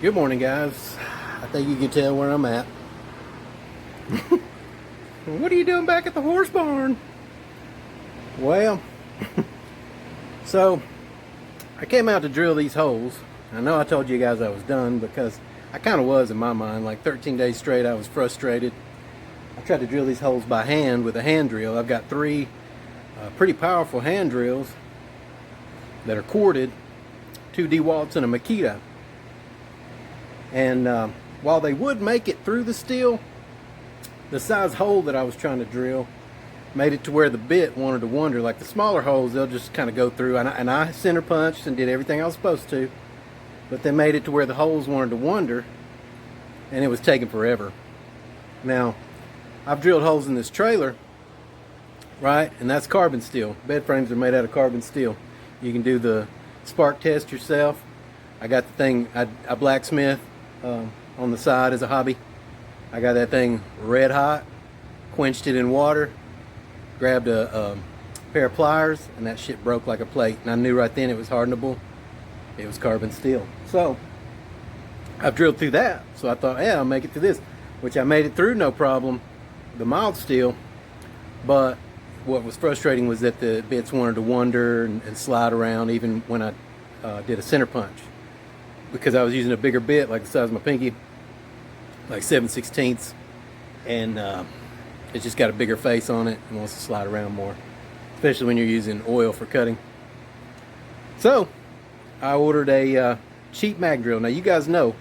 Good morning, guys. I think you can tell where I'm at. What are you doing back at the horse barn? Well, so I came out to drill these holes. I know I told you guys I was done because I kind of was in my mind. Like 13 days straight, I was frustrated. I tried to drill these holes by hand with a hand drill. I've got three pretty powerful hand drills that are corded, 2 DeWalt's and a Makita. And while they would make it through the steel, the size hole that I was trying to drill made it to where the bit wanted to wander. Like the smaller holes, they'll just kind of go through. And I center punched and did everything I was supposed to. But they made it to where the holes wanted to wander, and it was taking forever. Now, I've drilled holes in this trailer, right? And that's carbon steel. Bed frames are made out of carbon steel. You can do the spark test yourself. I got the thing, I blacksmith on the side as a hobby. I got that thing red hot, quenched it in water, grabbed a pair of pliers, and that shit broke like a plate. And I knew right then it was hardenable. It was carbon steel. So I've drilled through that. So I thought, yeah, I'll make it through this, which I made it through no problem, the mild steel. But what was frustrating was that the bits wanted to wander and slide around even when I did a center punch, because I was using a bigger bit, like the size of my pinky, like 7/16, and it's just got a bigger face on it and wants to slide around more, especially when you're using oil for cutting. So I ordered a cheap mag drill. Now you guys know,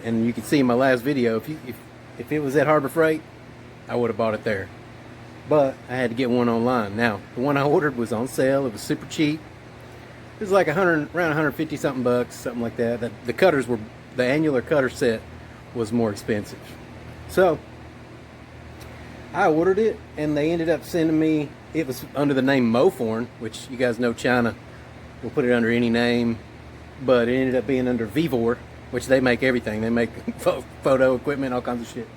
and you can see in my last video, if it was at Harbor Freight, I would have bought it there. But I had to get one online. Now, the one I ordered was on sale. It was super cheap. It was like around 150 something bucks, something like that. The cutters were, the annular cutter set was more expensive. So I ordered it, and they ended up sending me, it was under the name Moforn, which you guys know China will put it under any name, but it ended up being under Vevor, which they make everything. They make photo equipment, all kinds of shit,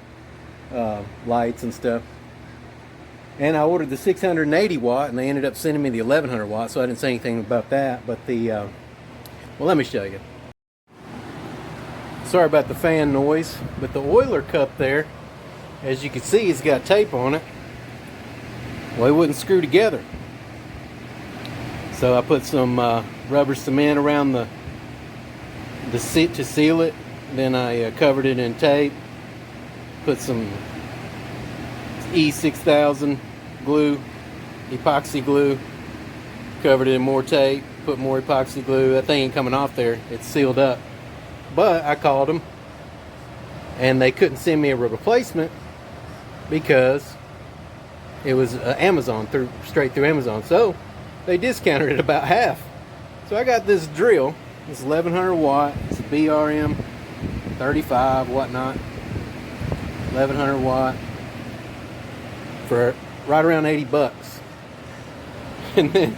lights and stuff. And I ordered the 680 watt, and they ended up sending me the 1100 watt, so I didn't say anything about that. But the, well, let me show you. Sorry about the fan noise, but the oiler cup there, as you can see, it's got tape on it. Well, it wouldn't screw together. So I put some rubber cement around the seat to seal it. Then I covered it in tape, put some E6000 glue, epoxy glue, covered it in more tape, put more epoxy glue. That thing ain't coming off there, it's sealed up. But I called them, and they couldn't send me a replacement because it was Amazon, straight through Amazon. So they discounted it about half. So I got this drill, this 1100 watt, it's a BRM 35, whatnot, 1100 watt, for right around 80 bucks. And then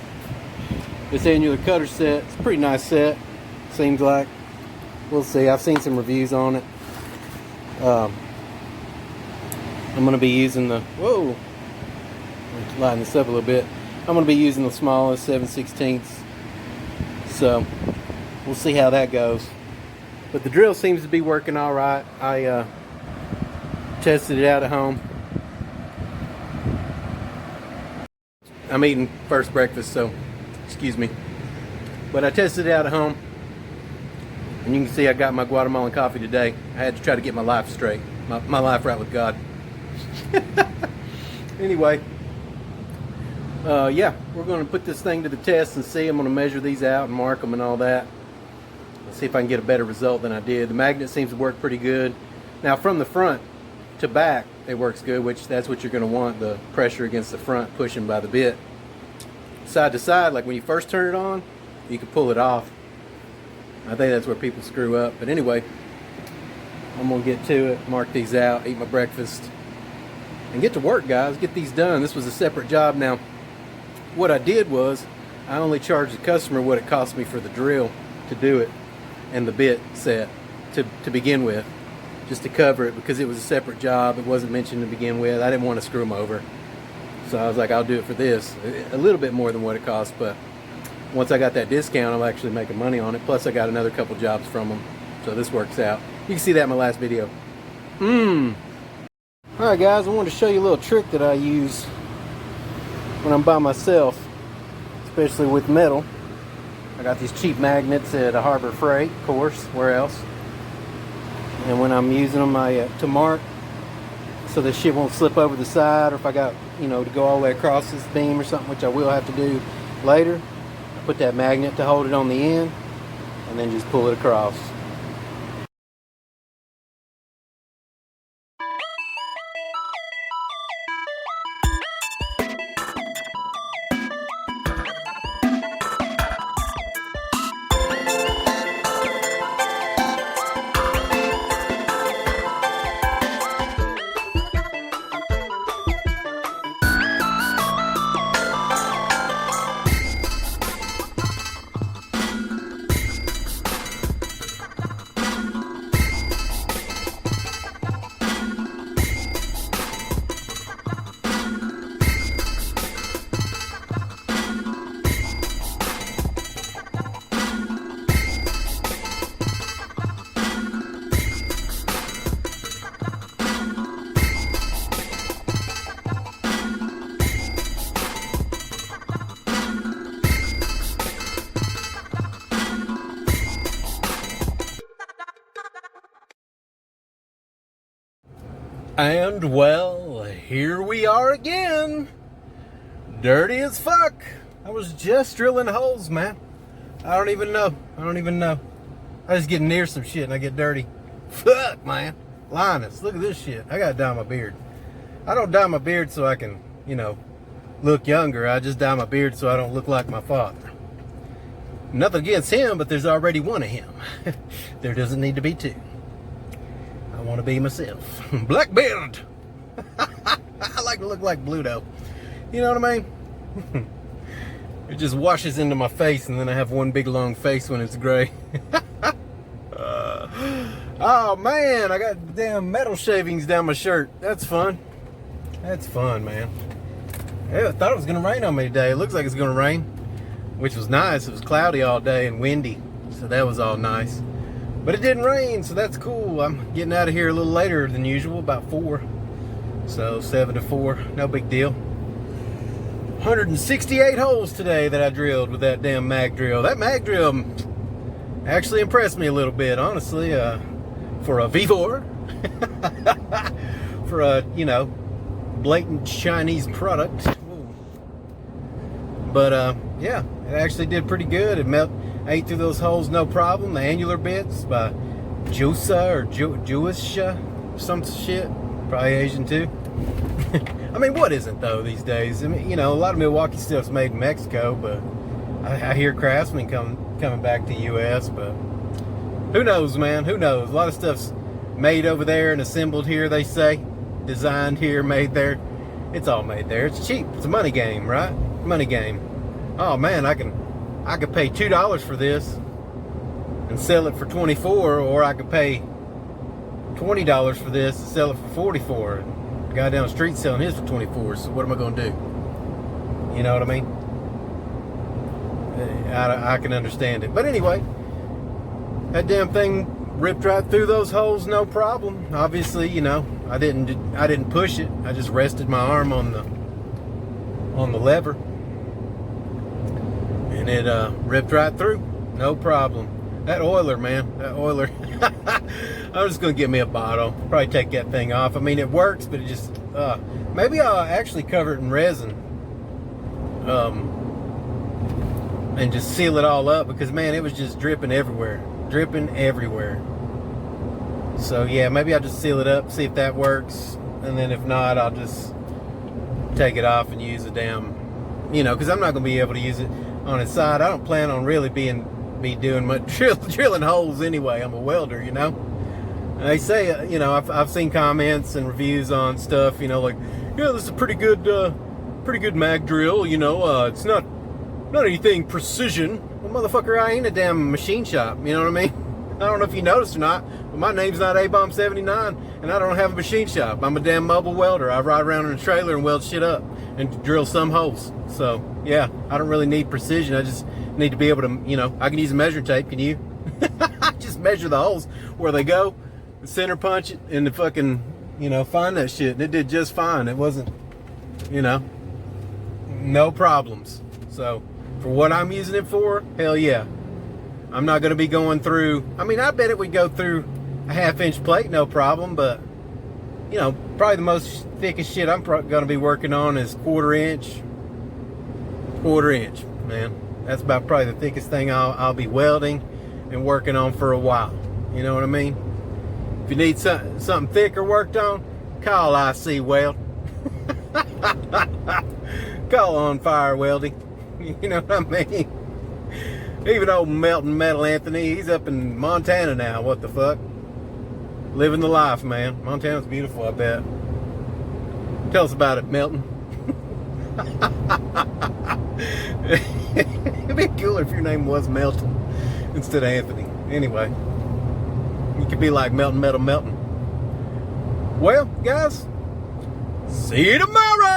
this annular cutter set, it's a pretty nice set, seems like. We'll see. I've seen some reviews on it. I'm going to be using the, whoa, let's lighten this up a little bit. I'm going to be using the smallest 7/16, so we'll see how that goes. But the drill seems to be working all right. I tested it out at home. I'm eating first breakfast, so excuse me. But I tested it out at home, and you can see I got my Guatemalan coffee today. I had to try to get my life straight, my life right with God. Anyway, yeah, we're going to put this thing to the test and see. I'm going to measure these out and mark them and all that. Let's see if I can get a better result than I did. The magnet seems to work pretty good. Now, from the front to back, it works good, which that's what you're going to want, the pressure against the front pushing by the bit. Side to side, like when you first turn it on, you can pull it off. I think that's where people screw up. But anyway, I'm going to get to it, mark these out, eat my breakfast, and get to work, guys. Get these done. This was a separate job. Now, what I did was I only charged the customer what it cost me for the drill to do it and the bit set to begin with, just to cover it, because it was a separate job. It wasn't mentioned to begin with. I didn't want to screw them over. So I was like, I'll do it for this. A little bit more than what it cost, but once I got that discount, I'm actually making money on it. Plus I got another couple jobs from them So this works out. You can see that in my last video. Alright guys, I wanted to show you a little trick that I use when I'm by myself, especially with metal. I got these cheap magnets at a Harbor Freight, of course, where else? And when I'm using them, to mark so this shit won't slip over the side, or if I got, you know, to go all the way across this beam or something, which I will have to do later, I put that magnet to hold it on the end, and then just pull it across. And well, here we are again. Dirty as fuck. I was just drilling holes, man. I don't even know. I just get near some shit and I get dirty. Fuck, man. Linus, look at this shit. I gotta dye my beard. I don't dye my beard so I can, you know, look younger. I just dye my beard so I don't look like my father. Nothing against him, but there's already one of him. There doesn't need to be two. I want to be myself. Blackbeard. I like to look like Bluto. You know what I mean? It just washes into my face, and then I have one big long face when it's gray. Oh man, I got damn metal shavings down my shirt. That's fun. That's fun, man. I thought it was gonna rain on me today. It looks like it's gonna rain, which was nice. It was cloudy all day and windy, so that was all nice. But it didn't rain, so that's cool. I'm getting out of here a little later than usual, about 4. So 7 to 4, no big deal. 168 holes today that I drilled with that damn mag drill. That mag drill actually impressed me a little bit, honestly. For a V4, for a, you know, blatant Chinese product. But yeah, it actually did pretty good. It ate through those holes no problem. The annular bits by Jusa or Jewisha, some shit. Probably Asian too. I mean, what isn't though these days? I mean, you know, a lot of Milwaukee stuff's made in Mexico, but I hear Craftsman coming back to the U.S., but who knows, man? Who knows? A lot of stuff's made over there and assembled here, they say. Designed here, made there. It's all made there. It's cheap. It's a money game, right? Money game. Oh man, I could pay $2 for this and sell it for $24, or I could pay $20 for this and sell it for $44. The guy down the street selling his for $24. So what am I going to do? You know what I mean? I can understand it. But anyway, that damn thing ripped right through those holes, no problem. Obviously, you know, I didn't push it. I just rested my arm on the lever. And it ripped right through, no problem. That oiler, man, that oiler. I'm just gonna get me a bottle. Probably take that thing off. I mean, it works, but it just maybe I'll actually cover it in resin, and just seal it all up, because man, it was just dripping everywhere. So yeah, maybe I'll just seal it up, see if that works, and then if not, I'll just take it off and use a damn, you know, because I'm not gonna be able to use it on its side. I don't plan on really be doing much drilling holes anyway. I'm a welder, you know. And they say, you know, I've seen comments and reviews on stuff, you know, like, yeah, this is a pretty good mag drill, you know. It's not anything precision. Well, motherfucker, I ain't a damn machine shop. You know what I mean? I don't know if you noticed or not, but my name's not A-Bomb79, and I don't have a machine shop. I'm a damn mobile welder. I ride around in a trailer and weld shit up and drill some holes. So yeah, I don't really need precision. I just need to be able to, you know, I can use a measuring tape. Can you? Just measure the holes. where they go, center punch it, and the fucking, you know, find that shit. And it did just fine. It wasn't, you know, no problems. So for what I'm using it for, hell yeah. I'm not going to be going through, I mean, I bet it would go through a 1/2-inch plate, no problem, but, you know, probably the most thickest shit I'm going to be working on is 1/4 inch. 1/4 inch, man. That's about probably the thickest thing I'll be welding and working on for a while. You know what I mean? If you need something thicker worked on, call IC Weld. Call On Fire Welding. You know what I mean? Even old Melting Metal Anthony, he's up in Montana now. What the fuck? Living the life, man. Montana's beautiful, I bet. Tell us about it, Melton. It'd be cooler if your name was Melton instead of Anthony. Anyway, you could be like Melton Metal Melton. Well, guys, see you tomorrow.